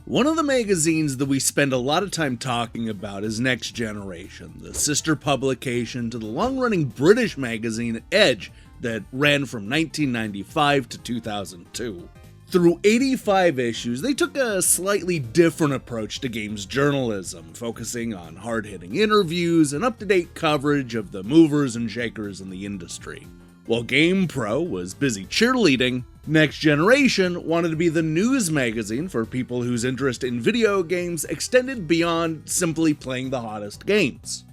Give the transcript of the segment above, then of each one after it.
One of the magazines that we spend a lot of time talking about is Next Generation, the sister publication to the long-running British magazine Edge that ran from 1995 to 2002. Through 85 issues, they took a slightly different approach to games journalism, focusing on hard-hitting interviews and up-to-date coverage of the movers and shakers in the industry. While GamePro was busy cheerleading, Next Generation wanted to be the news magazine for people whose interest in video games extended beyond simply playing the hottest games.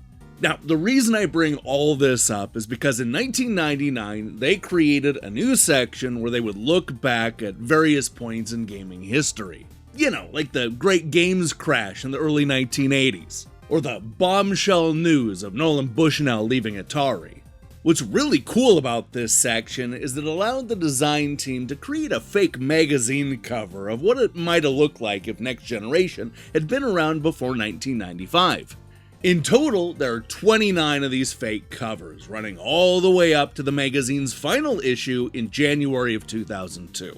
Now, the reason I bring all this up is because in 1999, they created a new section where they would look back at various points in gaming history. You know, like the Great Games Crash in the early 1980s, or the bombshell news of Nolan Bushnell leaving Atari. What's really cool about this section is that it allowed the design team to create a fake magazine cover of what it might have looked like if Next Generation had been around before 1995. In total, there are 29 of these fake covers, running all the way up to the magazine's final issue in January of 2002.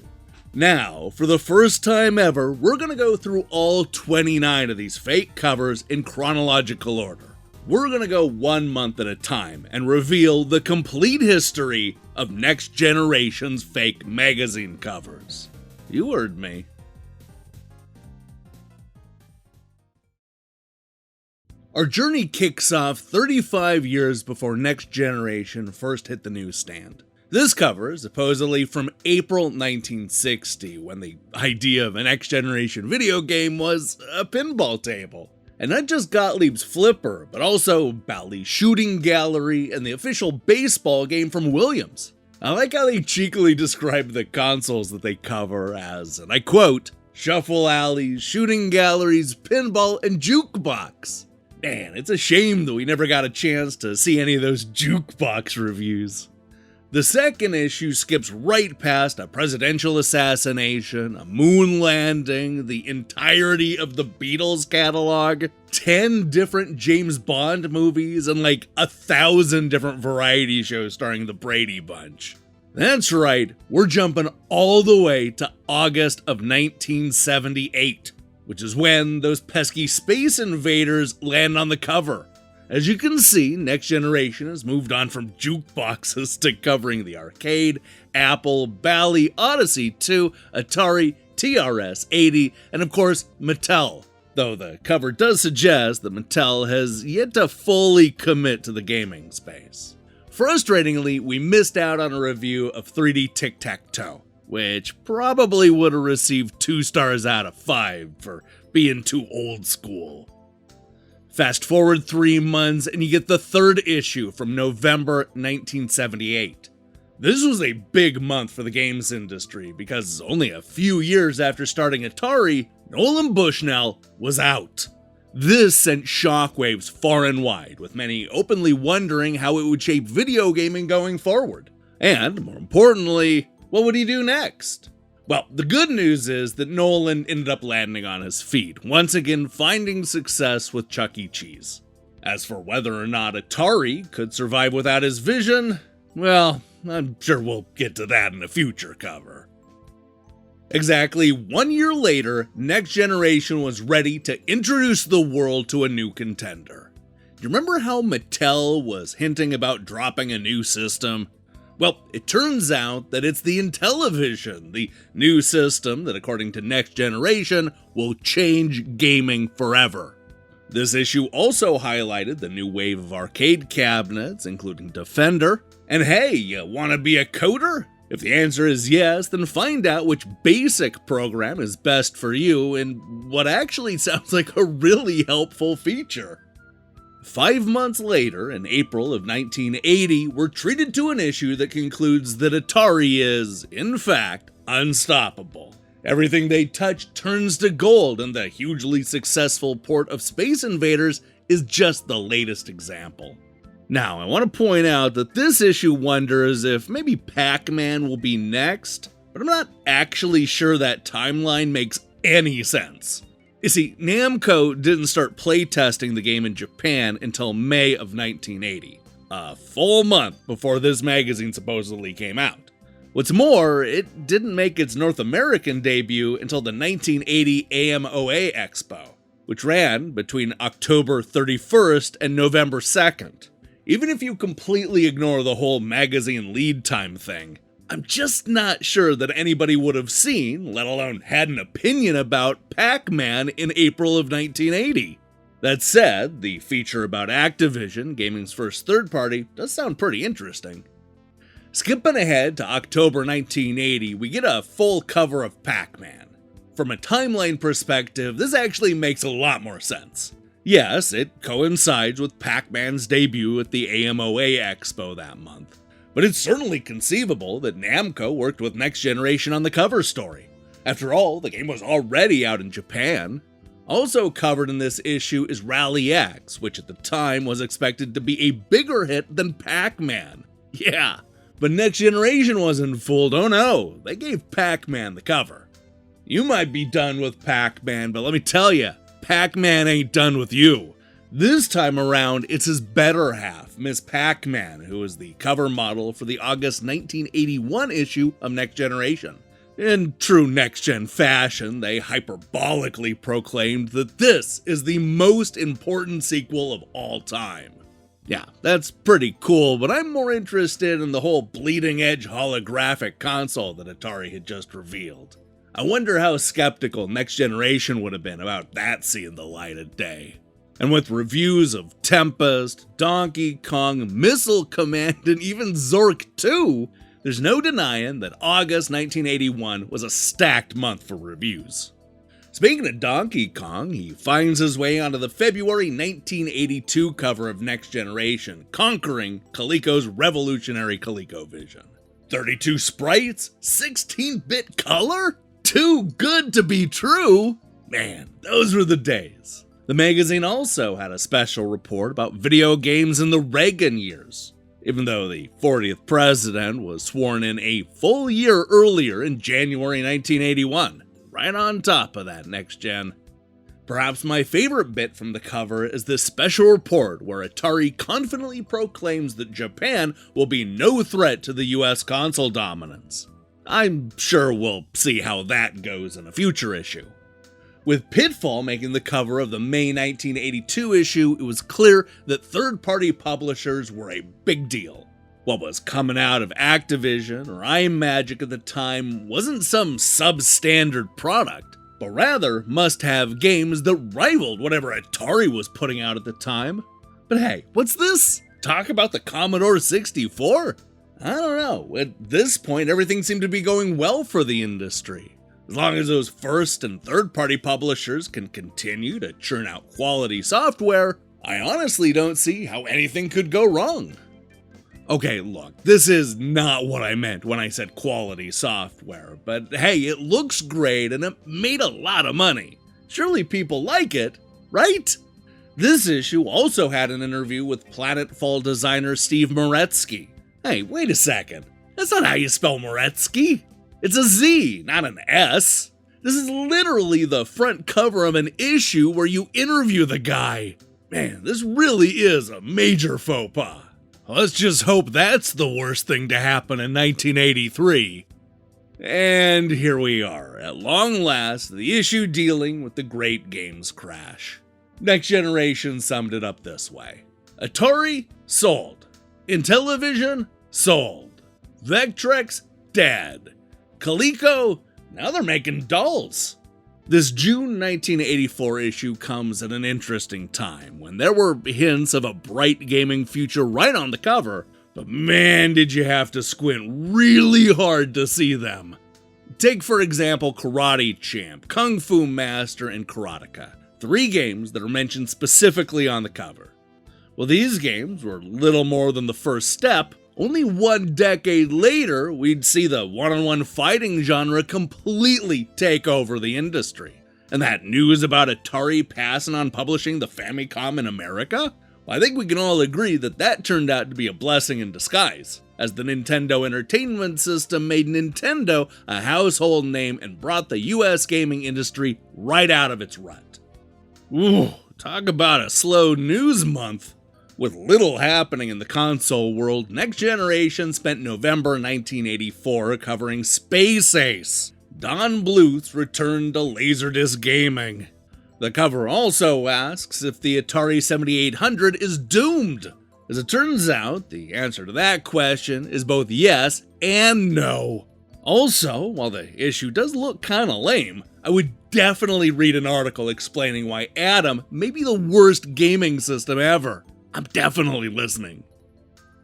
Now, for the first time ever, we're going to go through all 29 of these fake covers in chronological order. We're going to go 1 month at a time and reveal the complete history of Next Generation's fake magazine covers. You heard me. Our journey kicks off 35 years before Next Generation first hit the newsstand. This cover is supposedly from April 1960, when the idea of a Next Generation video game was a pinball table. And not just Gottlieb's Flipper, but also Bally's Shooting Gallery and the official baseball game from Williams. I like how they cheekily describe the consoles that they cover as, and I quote, shuffle alleys, shooting galleries, pinball, and jukebox. Man, it's a shame that we never got a chance to see any of those jukebox reviews. The second issue skips right past a presidential assassination, a moon landing, the entirety of the Beatles catalog, 10 different James Bond movies, and like 1,000 different variety shows starring the Brady Bunch. That's right, we're jumping all the way to August of 1978, which is when those pesky space invaders land on the cover. As you can see, Next Generation has moved on from jukeboxes to covering the arcade, Apple, Bally, Odyssey 2, Atari, TRS-80, and of course, Mattel. Though the cover does suggest that Mattel has yet to fully commit to the gaming space. Frustratingly, we missed out on a review of 3D Tic-Tac-Toe, which probably would have received 2 stars out of 5 for being too old school. Fast forward 3 months and you get the third issue from November 1978. This was a big month for the games industry because only a few years after starting Atari, Nolan Bushnell was out. This sent shockwaves far and wide, with many openly wondering how it would shape video gaming going forward. And, more importantly, what would he do next? Well, the good news is that Nolan ended up landing on his feet, once again finding success with Chuck E. Cheese. As for whether or not Atari could survive without his vision, well, I'm sure we'll get to that in a future cover. Exactly 1 year later, Next Generation was ready to introduce the world to a new contender. Do you remember how Mattel was hinting about dropping a new system? Well, it turns out that it's the Intellivision, the new system that, according to Next Generation, will change gaming forever. This issue also highlighted the new wave of arcade cabinets, including Defender. And hey, you want to be a coder? If the answer is yes, then find out which BASIC program is best for you in what actually sounds like a really helpful feature. 5 months later, in April of 1980, we're treated to an issue that concludes that Atari is, in fact, unstoppable. Everything they touch turns to gold, and the hugely successful port of Space Invaders is just the latest example. Now, I want to point out that this issue wonders if maybe Pac-Man will be next, but I'm not actually sure that timeline makes any sense. You see, Namco didn't start playtesting the game in Japan until May of 1980, a full month before this magazine supposedly came out. What's more, it didn't make its North American debut until the 1980 AMOA Expo, which ran between October 31st and November 2nd. Even if you completely ignore the whole magazine lead time thing, I'm just not sure that anybody would have seen, let alone had an opinion about, Pac-Man in April of 1980. That said, the feature about Activision, gaming's first third party, does sound pretty interesting. Skipping ahead to October 1980, we get a full cover of Pac-Man. From a timeline perspective, this actually makes a lot more sense. Yes, it coincides with Pac-Man's debut at the AMOA Expo that month, but it's certainly conceivable that Namco worked with Next Generation on the cover story. After all, the game was already out in Japan. Also covered in this issue is Rally X, which at the time was expected to be a bigger hit than Pac-Man. Yeah, but Next Generation wasn't fooled. Oh no, they gave Pac-Man the cover. You might be done with Pac-Man, but let me tell you, Pac-Man ain't done with you. This time around, it's his better half, Miss Pac-Man, who is the cover model for the August 1981 issue of Next Generation. In true next-gen fashion, they hyperbolically proclaimed that this is the most important sequel of all time. Yeah, that's pretty cool, but I'm more interested in the whole bleeding-edge holographic console that Atari had just revealed. I wonder how skeptical Next Generation would have been about that seeing the light of day. And with reviews of Tempest, Donkey Kong, Missile Command, and even Zork 2, there's no denying that August 1981 was a stacked month for reviews. Speaking of Donkey Kong, he finds his way onto the February 1982 cover of Next Generation, conquering Coleco's revolutionary ColecoVision. 32 sprites? 16-bit color? Too good to be true? Man, those were the days. The magazine also had a special report about video games in the Reagan years, even though the 40th president was sworn in a full year earlier in January 1981, right on top of that next gen. Perhaps my favorite bit from the cover is this special report where Atari confidently proclaims that Japan will be no threat to the US console dominance. I'm sure we'll see how that goes in a future issue. With Pitfall making the cover of the May 1982 issue, it was clear that third-party publishers were a big deal. What was coming out of Activision or iMagic at the time wasn't some substandard product, but rather must-have games that rivaled whatever Atari was putting out at the time. But hey, what's this? Talk about the Commodore 64? I don't know. At this point, everything seemed to be going well for the industry. As long as those first and third-party publishers can continue to churn out quality software, I honestly don't see how anything could go wrong. Okay, look, this is not what I meant when I said quality software, but hey, it looks great and it made a lot of money. Surely people like it, right? This issue also had an interview with Planetfall designer Steve Moretsky. Hey, wait a second. That's not how you spell Moretsky. It's a Z, not an S. This is literally the front cover of an issue where you interview the guy. Man, this really is a major faux pas. Let's just hope that's the worst thing to happen in 1983. And here we are, at long last, the issue dealing with the great games crash. Next Generation summed it up this way. Atari, sold. Intellivision, sold. Vectrex, dead. Coleco, now they're making dolls. This June 1984 issue comes at an interesting time, when there were hints of a bright gaming future right on the cover, but man did you have to squint really hard to see them. Take for example Karate Champ, Kung Fu Master, and Karateka, 3 games that are mentioned specifically on the cover. Well, these games were little more than the first step. Only 1 decade later, we'd see the one-on-one fighting genre completely take over the industry. And that news about Atari passing on publishing the Famicom in America? Well, I think we can all agree that that turned out to be a blessing in disguise, as the Nintendo Entertainment System made Nintendo a household name and brought the US gaming industry right out of its rut. Ooh, talk about a slow news month. With little happening in the console world, Next Generation spent November 1984 covering Space Ace, Don Bluth's return to Laserdisc gaming. The cover also asks if the Atari 7800 is doomed. As it turns out, the answer to that question is both yes and no. Also, while the issue does look kinda lame, I would definitely read an article explaining why Atom may be the worst gaming system ever. I'm definitely listening.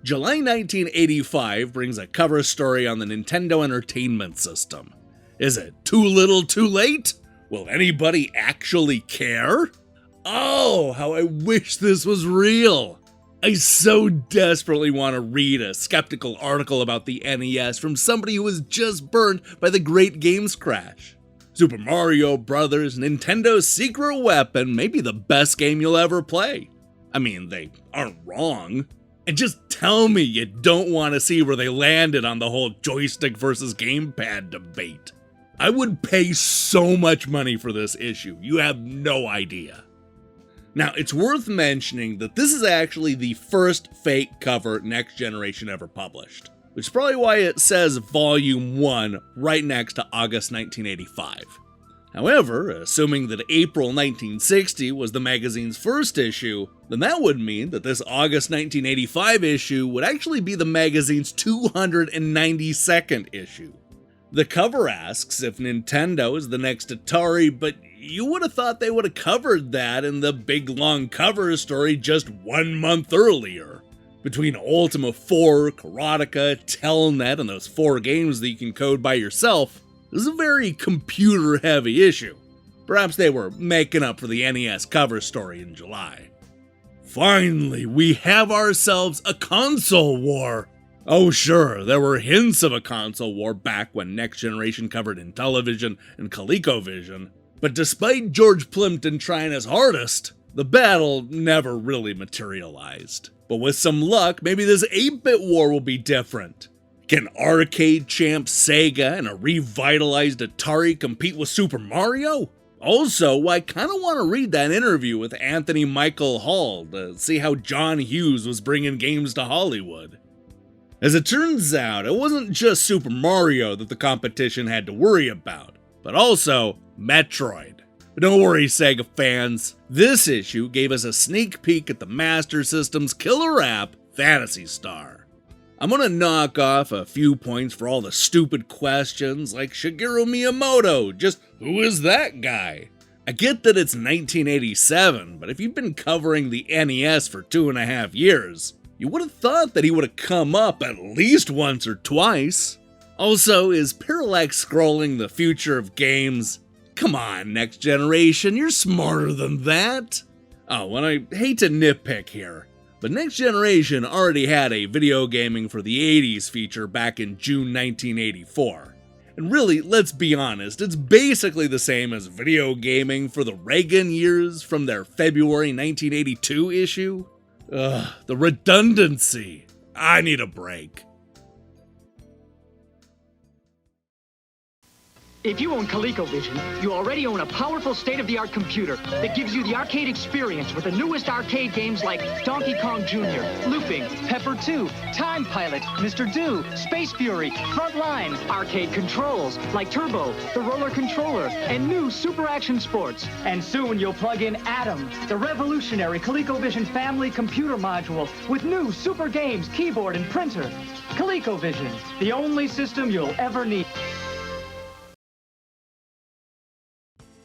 July 1985 brings a cover story on the Nintendo Entertainment System. Is it too little too late? Will anybody actually care? Oh, how I wish this was real. I so desperately want to read a skeptical article about the NES from somebody who was just burned by the Great Games Crash. Super Mario Bros., Nintendo's secret weapon, may be the best game you'll ever play. I mean, they aren't wrong. And just tell me you don't want to see where they landed on the whole joystick versus gamepad debate. I would pay so much money for this issue, you have no idea. Now, it's worth mentioning that this is actually the first fake cover Next Generation ever published, which is probably why it says Volume 1 right next to August 1985. However, assuming that April 1960 was the magazine's first issue, then that would mean that this August 1985 issue would actually be the magazine's 292nd issue. The cover asks if Nintendo is the next Atari, but you would have thought they would have covered that in the big long cover story just 1 month earlier. Between Ultima 4, Karateka, Telnet, and those 4 games that you can code by yourself, this is a very computer-heavy issue. Perhaps they were making up for the NES cover story in July. Finally, we have ourselves a console war! Oh sure, there were hints of a console war back when Next Generation covered Intellivision and ColecoVision, but despite George Plimpton trying his hardest, the battle never really materialized. But with some luck, maybe this 8-bit war will be different. Can arcade champ Sega and a revitalized Atari compete with Super Mario? Also, I kinda want to read that interview with Anthony Michael Hall to see how John Hughes was bringing games to Hollywood. As it turns out, it wasn't just Super Mario that the competition had to worry about, but also Metroid. But don't worry, Sega fans, this issue gave us a sneak peek at the Master System's killer app, Phantasy Star. I'm gonna knock off a few points for all the stupid questions like Shigeru Miyamoto, just who is that guy? I get that it's 1987, but if you've been covering the NES for 2.5 years, you would have thought that he would have come up at least once or twice. Also, is parallax scrolling the future of games? Come on, Next Generation, you're smarter than that. Oh, and I hate to nitpick here, but Next Generation already had a video gaming for the 80s feature back in June 1984. And really, let's be honest, it's basically the same as video gaming for the Reagan years from their February 1982 issue. Ugh, the redundancy. I need a break. If you own ColecoVision, you already own a powerful state-of-the-art computer that gives you the arcade experience with the newest arcade games like Donkey Kong Jr., Looping, Pepper 2, Time Pilot, Mr. Do, Space Fury, Frontline, arcade controls like Turbo, the Roller Controller, and new Super Action Sports. And soon you'll plug in Atom, the revolutionary ColecoVision family computer module with new super games, keyboard, and printer. ColecoVision, the only system you'll ever need.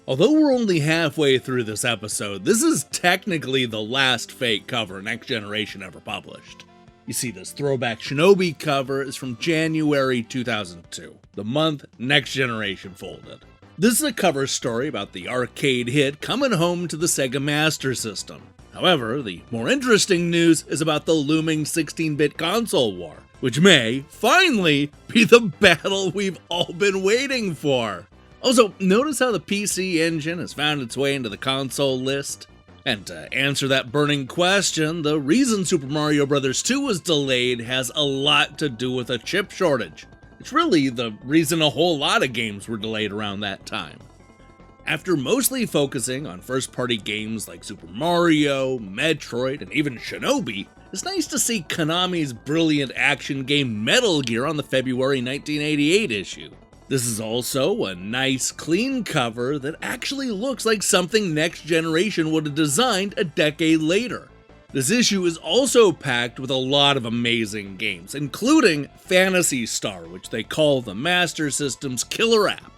Although we're only halfway through this episode, this is technically the last fake cover Next Generation ever published. You see, this throwback Shinobi cover is from January 2002, the month Next Generation folded. This is a cover story about the arcade hit coming home to the Sega Master System. However, the more interesting news is about the looming 16-bit console war, which may, finally, be the battle we've all been waiting for. Also, notice how the PC Engine has found its way into the console list? And to answer that burning question, the reason Super Mario Bros. 2 was delayed has a lot to do with a chip shortage. It's really the reason a whole lot of games were delayed around that time. After mostly focusing on first-party games like Super Mario, Metroid, and even Shinobi, it's nice to see Konami's brilliant action game Metal Gear on the February 1988 issue. This is also a nice, clean cover that actually looks like something Next Generation would have designed a decade later. This issue is also packed with a lot of amazing games, including Phantasy Star, which they call the Master System's killer app.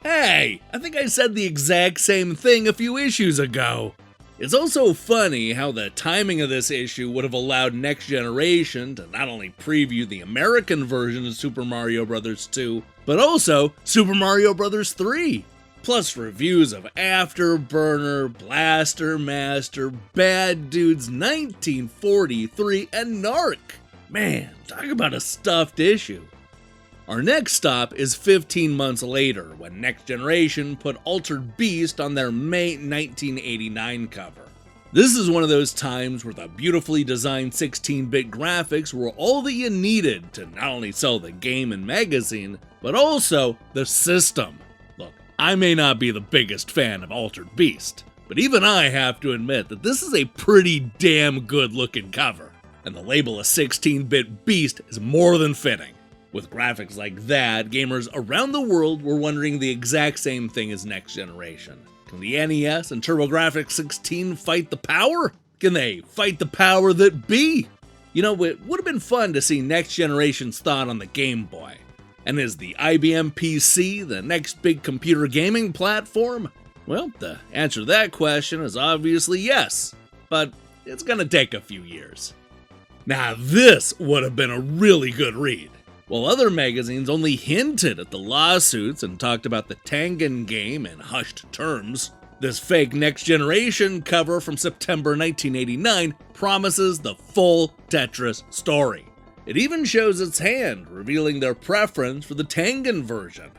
Hey, I think I said the exact same thing a few issues ago. It's also funny how the timing of this issue would have allowed Next Generation to not only preview the American version of Super Mario Bros. 2, but also Super Mario Bros. 3. Plus reviews of Afterburner, Blaster Master, Bad Dudes 1943, and Narc. Man, talk about a stuffed issue. Our next stop is 15 months later, when Next Generation put Altered Beast on their May 1989 cover. This is one of those times where the beautifully designed 16-bit graphics were all that you needed to not only sell the game and magazine, but also the system. Look, I may not be the biggest fan of Altered Beast, but even I have to admit that this is a pretty damn good looking cover, and the label of 16-bit Beast is more than fitting. With graphics like that, gamers around the world were wondering the exact same thing as Next Generation. Can the NES and TurboGrafx 16 fight the power? Can they fight the power that be? You know, it would have been fun to see Next Generation's thought on the Game Boy. And is the IBM PC the next big computer gaming platform? Well, the answer to that question is obviously yes, but it's gonna take a few years. Now this would have been a really good read. While other magazines only hinted at the lawsuits and talked about the Tengen game in hushed terms, this fake Next Generation cover from September 1989 promises the full Tetris story. It even shows its hand, revealing their preference for the Tengen version.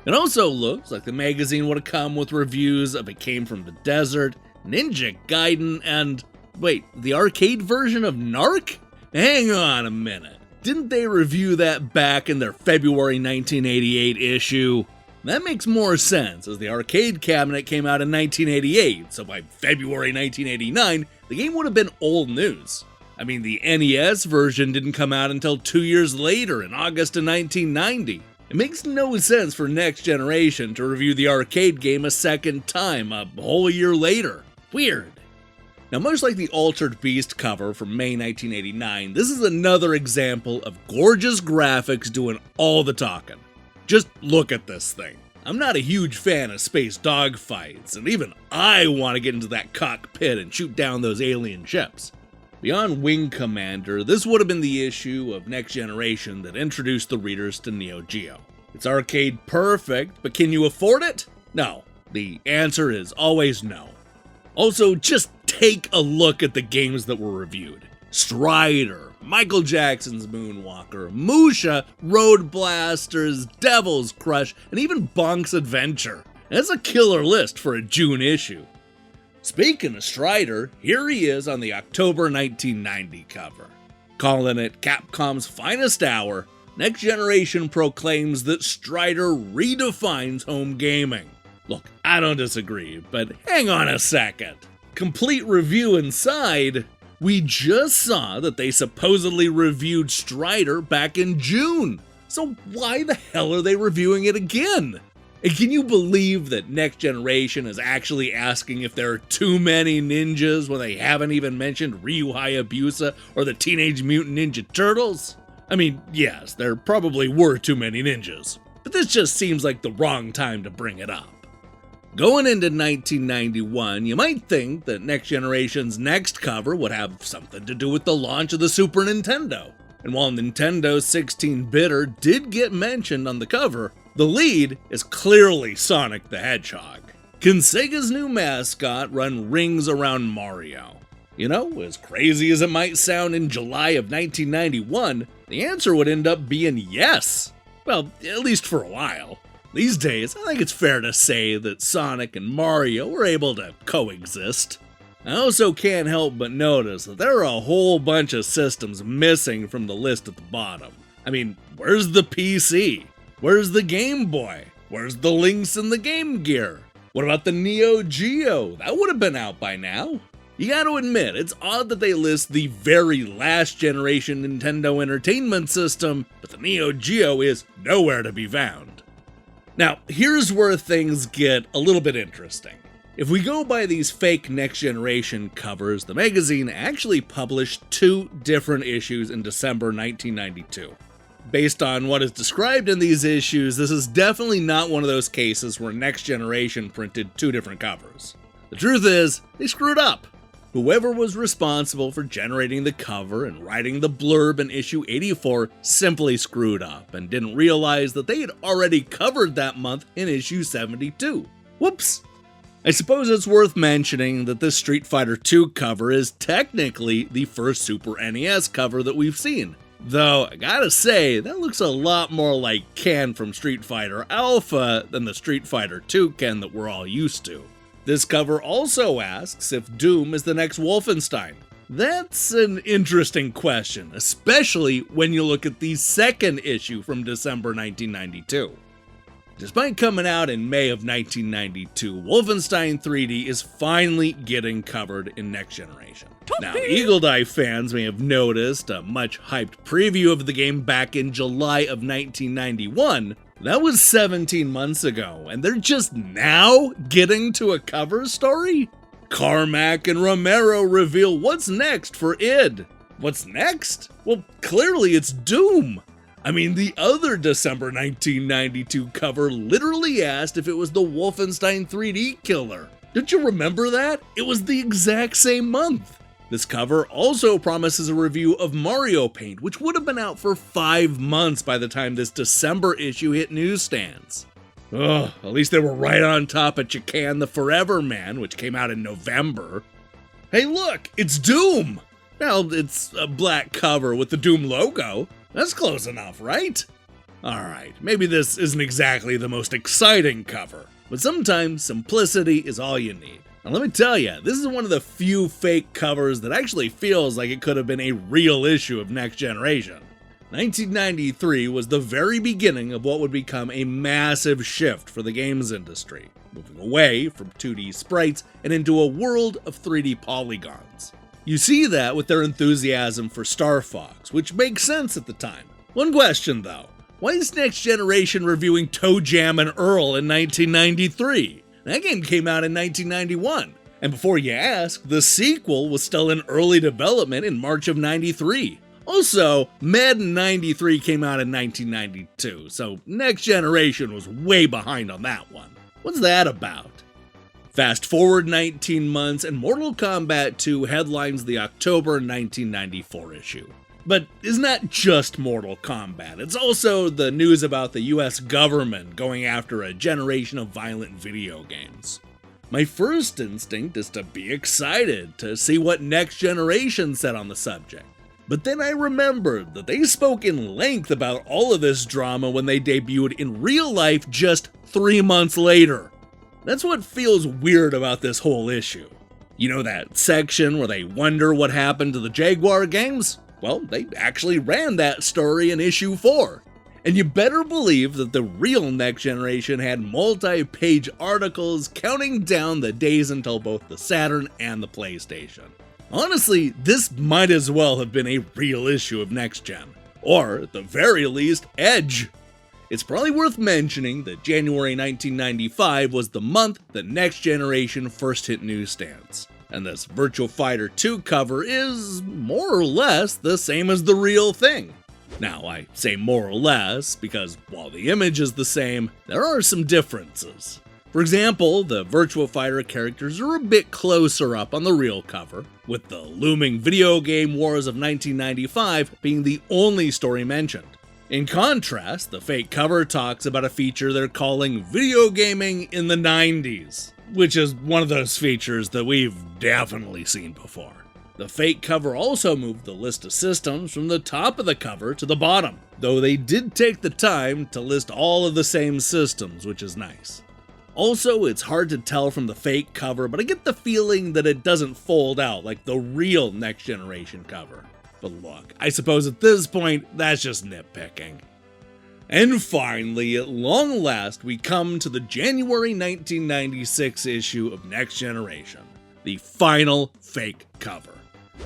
It also looks like the magazine would have come with reviews of It Came from the Desert, Ninja Gaiden, and wait, the arcade version of Narc? Hang on a minute. Didn't they review that back in their February 1988 issue? That makes more sense, as the arcade cabinet came out in 1988, so by February 1989, the game would have been old news. I mean, the NES version didn't come out until 2 years later, in August of 1990. It makes no sense for Next Generation to review the arcade game a second time, a whole year later. Weird. Now, much like the Altered Beast cover from May 1989, this is another example of gorgeous graphics doing all the talking. Just look at this thing. I'm not a huge fan of space dogfights, and even I want to get into that cockpit and shoot down those alien ships. Beyond Wing Commander, this would have been the issue of Next Generation that introduced the readers to Neo Geo. It's arcade perfect, but can you afford it? No. The answer is always no. Also, just take a look at the games that were reviewed. Strider, Michael Jackson's Moonwalker, Musha, Road Blasters, Devil's Crush, and even Bonk's Adventure. That's a killer list for a June issue. Speaking of Strider, here he is on the October 1990 cover. Calling it Capcom's finest hour, Next Generation proclaims that Strider redefines home gaming. Look, I don't disagree, but hang on a second. Complete review inside, we just saw that they supposedly reviewed Strider back in June. So why the hell are they reviewing it again? And can you believe that Next Generation is actually asking if there are too many ninjas when they haven't even mentioned Ryu Hayabusa or the Teenage Mutant Ninja Turtles? I mean, yes, there probably were too many ninjas, but this just seems like the wrong time to bring it up. Going into 1991, you might think that Next Generation's next cover would have something to do with the launch of the Super Nintendo. And while Nintendo's 16-bitter did get mentioned on the cover, the lead is clearly Sonic the Hedgehog. Can Sega's new mascot run rings around Mario? You know, as crazy as it might sound in July of 1991, the answer would end up being yes. Well, at least for a while. These days, I think it's fair to say that Sonic and Mario were able to coexist. I also can't help but notice that there are a whole bunch of systems missing from the list at the bottom. I mean, where's the PC? Where's the Game Boy? Where's the Lynx and the Game Gear? What about the Neo Geo? That would have been out by now. You gotta admit, it's odd that they list the very last generation Nintendo Entertainment System, but the Neo Geo is nowhere to be found. Now, here's where things get a little bit interesting. If we go by these fake next generation covers, the magazine actually published 2 different issues in December 1992. Based on what is described in these issues, this is definitely not one of those cases where Next Generation printed 2 different covers. The truth is, they screwed up. Whoever was responsible for generating the cover and writing the blurb in issue 84 simply screwed up and didn't realize that they had already covered that month in issue 72. Whoops! I suppose it's worth mentioning that this Street Fighter II cover is technically the first Super NES cover that we've seen. Though, I gotta say, that looks a lot more like Ken from Street Fighter Alpha than the Street Fighter II Ken that we're all used to. This cover also asks if Doom is the next Wolfenstein. That's an interesting question, especially when you look at the second issue from December 1992. Despite coming out in May of 1992, Wolfenstein 3D is finally getting covered in Next Generation. Now, Eagle Eye fans may have noticed a much hyped preview of the game back in July of 1991. That was 17 months ago, and they're just now getting to a cover story? Carmack and Romero reveal what's next for id. What's next? Well, clearly it's Doom. I mean, the other December 1992 cover literally asked if it was the Wolfenstein 3D killer. Don't you remember that? It was the exact same month. This cover also promises a review of Mario Paint, which would have been out for 5 months by the time this December issue hit newsstands. Ugh, at least they were right on top of Chikan the Forever Man, which came out in November. Hey look, it's Doom! Well, it's a black cover with the Doom logo. That's close enough, right? Alright, maybe this isn't exactly the most exciting cover, but sometimes simplicity is all you need. And let me tell you, this is one of the few fake covers that actually feels like it could have been a real issue of Next Generation. 1993 was the very beginning of what would become a massive shift for the games industry, moving away from 2D sprites and into a world of 3D polygons. You see that with their enthusiasm for Star Fox, which makes sense at the time. One question though, why is Next Generation reviewing Toe Jam and Earl in 1993? That game came out in 1991, and before you ask, the sequel was still in early development in March of 93. Also, Madden 93 came out in 1992, so Next Generation was way behind on that one. What's that about? Fast forward 19 months, and Mortal Kombat 2 headlines the October 1994 issue. But it's not just Mortal Kombat, it's also the news about the US government going after a generation of violent video games. My first instinct is to be excited to see what Next Generation said on the subject. But then I remembered that they spoke in length about all of this drama when they debuted in real life just 3 months later. That's what feels weird about this whole issue. You know that section where they wonder what happened to the Jaguar games? Well, they actually ran that story in issue 4. And you better believe that the real Next Generation had multi-page articles counting down the days until both the Saturn and the PlayStation. Honestly, this might as well have been a real issue of Next Gen. Or, at the very least, Edge. It's probably worth mentioning that January 1995 was the month that Next Generation first hit newsstands. And this Virtua Fighter 2 cover is more or less the same as the real thing. Now, I say more or less because while the image is the same, there are some differences. For example, the Virtua Fighter characters are a bit closer up on the real cover, with the looming video game wars of 1995 being the only story mentioned. In contrast, the fake cover talks about a feature they're calling video gaming in the 90s, which is one of those features that we've definitely seen before. The fake cover also moved the list of systems from the top of the cover to the bottom, though they did take the time to list all of the same systems, which is nice. Also, it's hard to tell from the fake cover, but I get the feeling that it doesn't fold out like the real Next Generation cover. But look, I suppose at this point, that's just nitpicking. And finally, at long last, we come to the January 1996 issue of Next Generation, the final fake cover.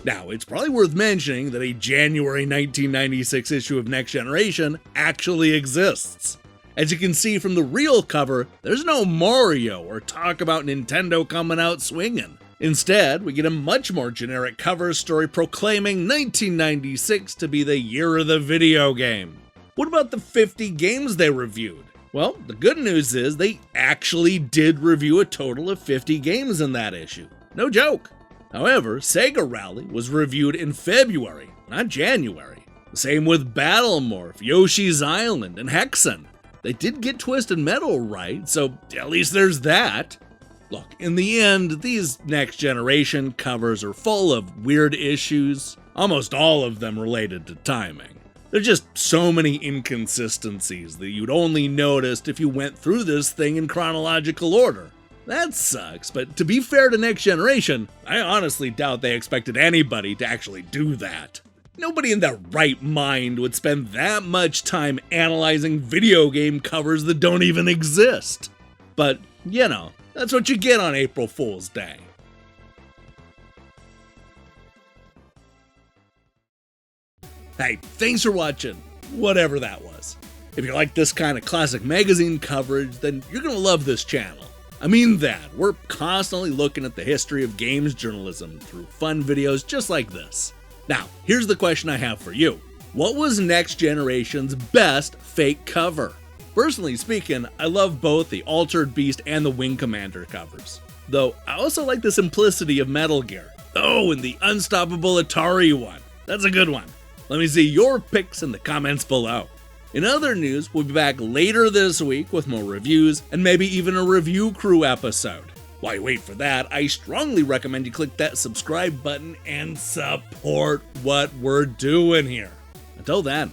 Now, it's probably worth mentioning that a January 1996 issue of Next Generation actually exists. As you can see from the real cover, there's no Mario or talk about Nintendo coming out swinging. Instead, we get a much more generic cover story proclaiming 1996 to be the year of the video game. What about the 50 games they reviewed? Well, the good news is they actually did review a total of 50 games in that issue. No joke. However, Sega Rally was reviewed in February, not January. Same with Battlemorph, Yoshi's Island, and Hexen. They did get Twisted Metal right, so at least there's that. Look, in the end, these Next Generation covers are full of weird issues, almost all of them related to timing. There's just so many inconsistencies that you'd only noticed if you went through this thing in chronological order. That sucks, but to be fair to Next Generation, I honestly doubt they expected anybody to actually do that. Nobody in their right mind would spend that much time analyzing video game covers that don't even exist. But, you know, that's what you get on April Fool's Day. Hey, thanks for watching, whatever that was. If you like this kind of classic magazine coverage, then you're gonna love this channel. I mean that, we're constantly looking at the history of games journalism through fun videos just like this. Now, here's the question I have for you. What was Next Generation's best fake cover? Personally speaking, I love both the Altered Beast and the Wing Commander covers. Though, I also like the simplicity of Metal Gear. Oh, and the Unstoppable Atari one. That's a good one. Let me see your picks in the comments below. In other news, we'll be back later this week with more reviews and maybe even a review crew episode. While you wait for that, I strongly recommend you click that subscribe button and support what we're doing here. Until then,